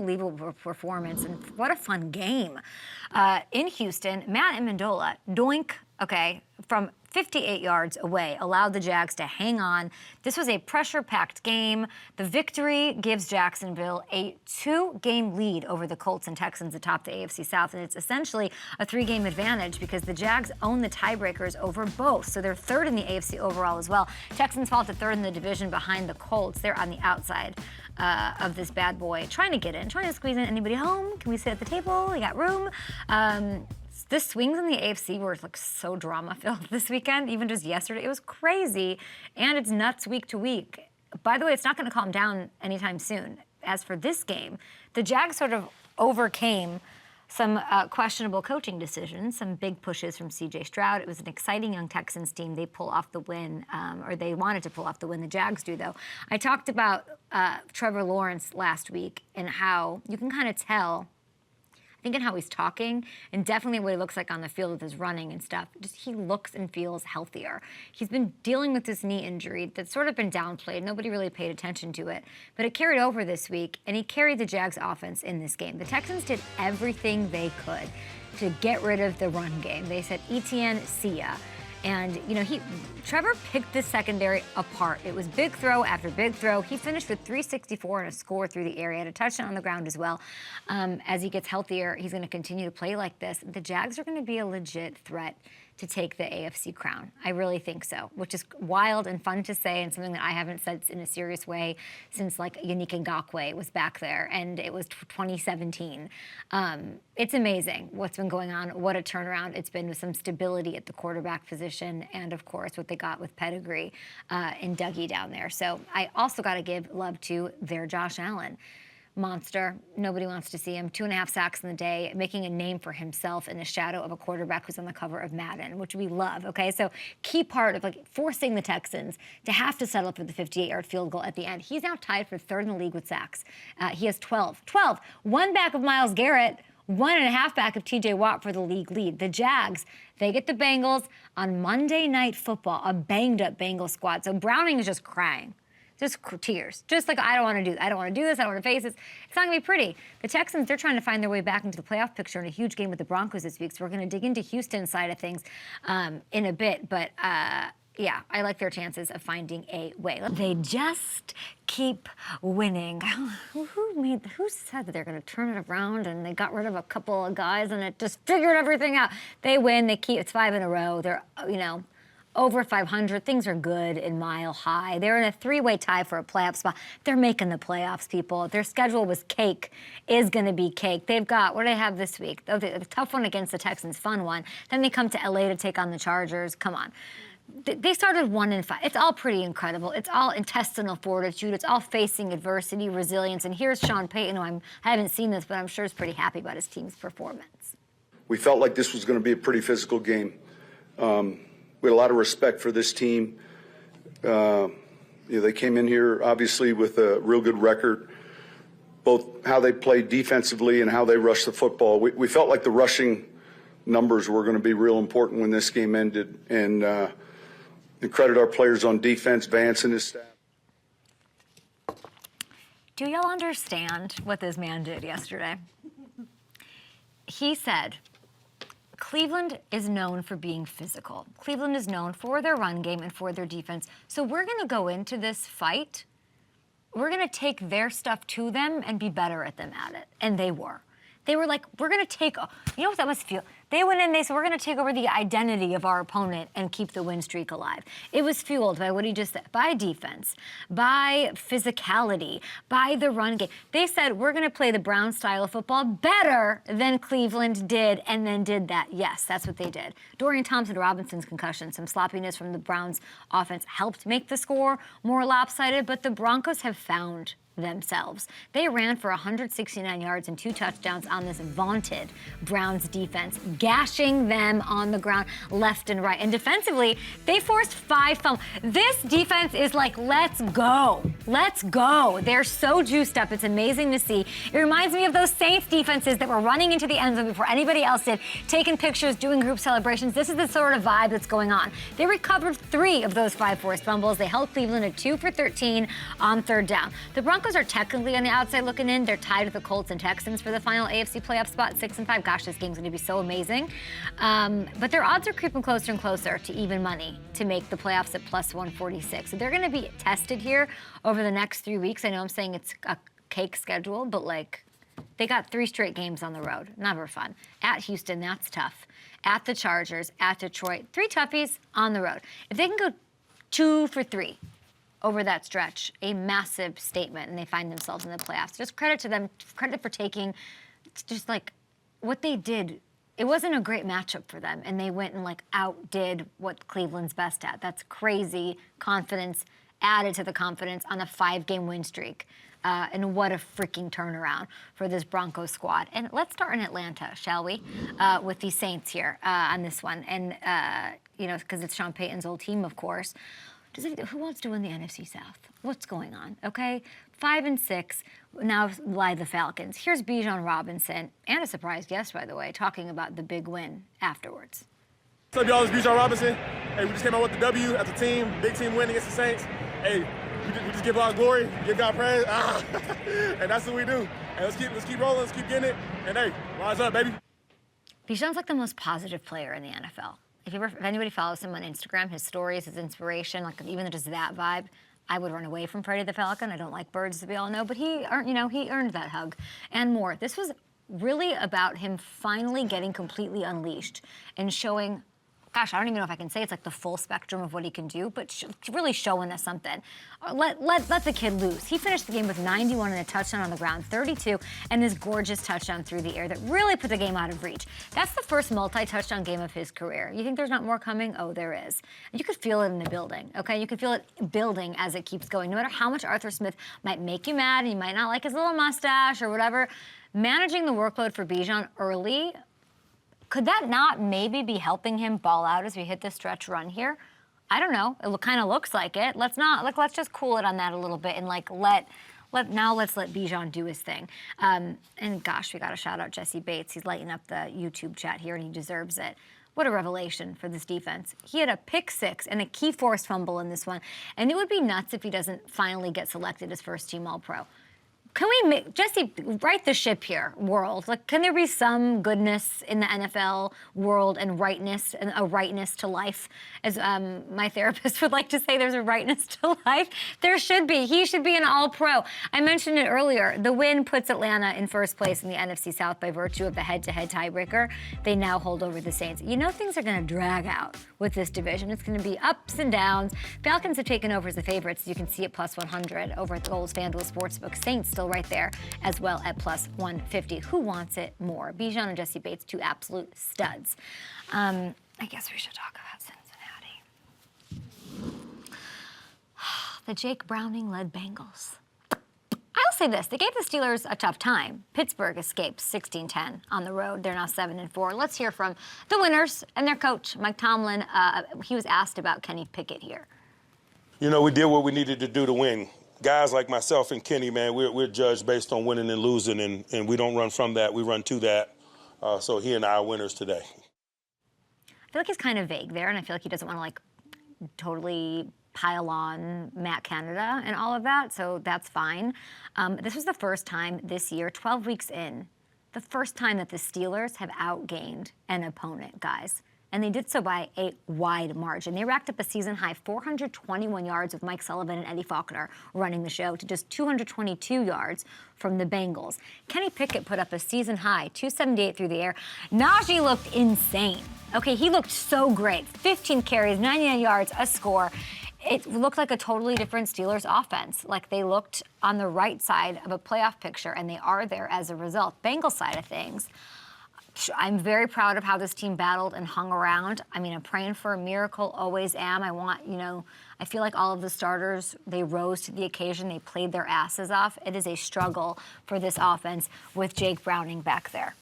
unbelievable performance, and what a fun game. In Houston, Matt Amendola, doink, okay, from 58 yards away, allowed the Jags to hang on. This was a pressure-packed game. The victory gives Jacksonville a 2-game lead over the Colts and Texans atop the AFC South, and it's essentially a 3-game advantage because the Jags own the tiebreakers over both, so they're third in the AFC overall as well. Texans fall to third in the division behind the Colts. They're on the outside of this bad boy, trying to get in, trying to squeeze in. Anybody home? Can we sit at the table? We got room. The swings in the AFC were like so drama-filled this weekend, even just yesterday. It was crazy, and it's nuts week to week. By the way, it's not going to calm down anytime soon. As for this game, the Jags sort of overcame some questionable coaching decisions, some big pushes from C.J. Stroud. It was an exciting young Texans team. They pull off the win, or they wanted to pull off the win. The Jags do, though. I talked about Trevor Lawrence last week and how you can kind of tell, I think, in how he's talking, and definitely what he looks like on the field with his running and stuff. Just he looks and feels healthier. He's been dealing with this knee injury that's sort of been downplayed. Nobody really paid attention to it, but it carried over this week, and he carried the Jags offense in this game. The Texans did everything they could to get rid of the run game. They said, Etienne, see ya. And, you know, Trevor picked the secondary apart. It was big throw after big throw. He finished with 364 and a score through the air. He had a touchdown on the ground as well. As he gets healthier, he's going to continue to play like this. The Jags are going to be a legit threat to take the AFC crown. I really think so, which is wild and fun to say, and something that I haven't said in a serious way since like Yannick Ngakoue was back there, and it was 2017. It's amazing what's been going on. What a turnaround it's been with some stability at the quarterback position, and of course what they got with pedigree in Dougie down there. So I also got to give love to their Josh Allen. Monster. Nobody wants to see him. 2.5 sacks in the day, making a name for himself in the shadow of a quarterback who's on the cover of Madden, which we love, okay? So key part of like forcing the Texans to have to settle for the 58-yard field goal at the end. He's now tied for third in the league with sacks. He has 12. 12. One back of Myles Garrett, 1.5 back of TJ Watt for the league lead. The Jags, they get the Bengals on Monday Night Football, a banged-up Bengals squad. So Browning is just crying. Just tears. Just like, I don't want to do this. I don't want to do this. I don't want to face this. It's not going to be pretty. The Texans, they're trying to find their way back into the playoff picture in a huge game with the Broncos this week. So we're going to dig into Houston's side of things in a bit. But, yeah, I like their chances of finding a way. They just keep winning. Who said that they're going to turn it around and they got rid of a couple of guys and it just figured everything out? They win. They keep, it's 5 in a row. They're, you know, over 500. Things are good in Mile High. They're in a 3-way tie for a playoff spot. They're making the playoffs, people. Their schedule was cake, is going to be cake. They've got, what do they have this week? Oh, the tough one against the Texans, fun one. Then they come to LA to take on the Chargers. Come on. They started 1-5. It's all pretty incredible. It's all intestinal fortitude. It's all facing adversity, resilience. And here's Sean Payton, who I haven't seen this, but I'm sure is pretty happy about his team's performance. We felt like this was going to be a pretty physical game. We had a lot of respect for this team. You know, they came in here, obviously, with a real good record, both how they played defensively and how they rushed the football. We felt like the rushing numbers were going to be real important when this game ended. And credit our players on defense, Vance and his staff. Do y'all understand what this man did yesterday? He said, Cleveland is known for being physical. Cleveland is known for their run game and for their defense. So we're going to go into this fight. We're going to take their stuff to them and be better at them at it. And they were. They were like, we're going to take, you know what that must feel? They went in, they said, we're going to take over the identity of our opponent and keep the win streak alive. It was fueled by what he just said, by defense, by physicality, by the run game. They said, we're going to play the Brown style of football better than Cleveland did, and then did that. Yes, that's what they did. Dorian Thompson-Robinson's concussion, some sloppiness from the Browns offense helped make the score more lopsided, but the Broncos have found themselves. They ran for 169 yards and 2 touchdowns on this vaunted Browns defense, gashing them on the ground left and right. And defensively, they forced 5 fumbles. This defense is like, let's go. Let's go. They're so juiced up. It's amazing to see. It reminds me of those Saints defenses that were running into the end zone before anybody else did, taking pictures, doing group celebrations. This is the sort of vibe that's going on. They recovered 3 of those 5 forced fumbles. They held Cleveland at 2 for 13 on 3rd down. The Broncos Broncos are technically on the outside looking in. They're tied with the Colts and Texans for the final AFC playoff spot, 6-5. Gosh, this game's going to be so amazing. But their odds are creeping closer and closer to even money to make the playoffs at plus 146. So they're going to be tested here over the next 3 weeks. I know I'm saying it's a cake schedule, but like they got 3 straight games on the road. Never fun. At Houston, that's tough. At the Chargers, at Detroit, 3 toughies on the road. If they can go 2 for 3 over that stretch, a massive statement, and they find themselves in the playoffs. Just credit to them, credit for taking just like what they did. It wasn't a great matchup for them, and they went and like outdid what Cleveland's best at. That's crazy confidence added to the confidence on a 5-game win streak. And what a freaking turnaround for this Broncos squad. And let's start in Atlanta, shall we, with the Saints here on this one. And, you know, because it's Sean Payton's old team, of course. Who wants to win the NFC South? What's going on, okay? 5-6, now lie the Falcons. Here's Bijan Robinson, and a surprise guest, by the way, talking about the big win afterwards. What's up, y'all? It's Bijan Robinson. Hey, we just came out with the W as a team, big team win against the Saints. Hey, we just give God glory, give God praise, and that's what we do. And let's keep rolling, let's keep getting it, and hey, rise up, baby. Bijan's like the most positive player in the NFL. If anybody follows him on Instagram, his stories, his inspiration, like even just that vibe, I would run away from Freddie the Falcon. I don't like birds, as we all know, but he earned that hug and more. This was really about him finally getting completely unleashed and showing. Gosh, I don't even know if I can say it's like the full spectrum of what he can do, but really showing us something. Let the kid loose. He finished the game with 91 and a touchdown on the ground, 32, and this gorgeous touchdown through the air that really put the game out of reach. That's the first multi-touchdown game of his career. You think there's not more coming? Oh, there is. And you could feel it in the building, okay? You could feel it building as it keeps going. No matter how much Arthur Smith might make you mad, and you might not like his little mustache or whatever, managing the workload for Bijan early, could that not maybe be helping him ball out as we hit this stretch run here? I don't know. It kind of looks like it. Let's just cool it on that a little bit and like let's let Bijan do his thing. And gosh, we got to shout out Jesse Bates. He's lighting up the YouTube chat here, and he deserves it. What a revelation for this defense. He had a pick 6 and a key forced fumble in this one, and it would be nuts if he doesn't finally get selected as first-team All-Pro. Can we Jesse, right the ship here, world? Like, can there be some goodness in the NFL world and rightness and a rightness to life? As my therapist would like to say, there's a rightness to life. There should be. He should be an All-Pro. I mentioned it earlier. The win puts Atlanta in first place in the NFC South by virtue of the head-to-head tiebreaker. They now hold over the Saints. You know things are going to drag out with this division. It's going to be ups and downs. Falcons have taken over as the favorites. You can see it plus 100 over at the Gold's FanDuel Sportsbook. Saints still right there as well at plus 150. Who wants it more? Bijan and Jesse Bates, 2 absolute studs. I guess we should talk about Cincinnati. The Jake Browning-led Bengals. I'll say this, they gave the Steelers a tough time. Pittsburgh escaped 16-10 on the road. They're now 7-4. Let's hear from the winners and their coach, Mike Tomlin. He was asked about Kenny Pickett here. You know, we did what we needed to do to win. Guys like myself and Kenny, man, we're judged based on winning and losing, and we don't run from that. We run to that. So he and I are winners today. I feel like he's kind of vague there, and I feel like he doesn't want to, like, totally pile on Matt Canada and all of that, so that's fine. This was the first time this year, 12 weeks in, the first time that the Steelers have outgained an opponent, guys. And they did so by a wide margin. They racked up a season-high 421 yards with Mike Sullivan and Eddie Faulkner running the show to just 222 yards from the Bengals. Kenny Pickett put up a season-high 278 through the air. Najee looked insane. Okay, he looked so great. 15 carries, 99 yards, a score. It looked like a totally different Steelers offense. Like they looked on the right side of a playoff picture, and they are there as a result. Bengals side of things, I'm very proud of how this team battled and hung around. I mean, I'm praying for a miracle, always am. I feel like all of the starters, they rose to the occasion. They played their asses off. It is a struggle for this offense with Jake Browning back there.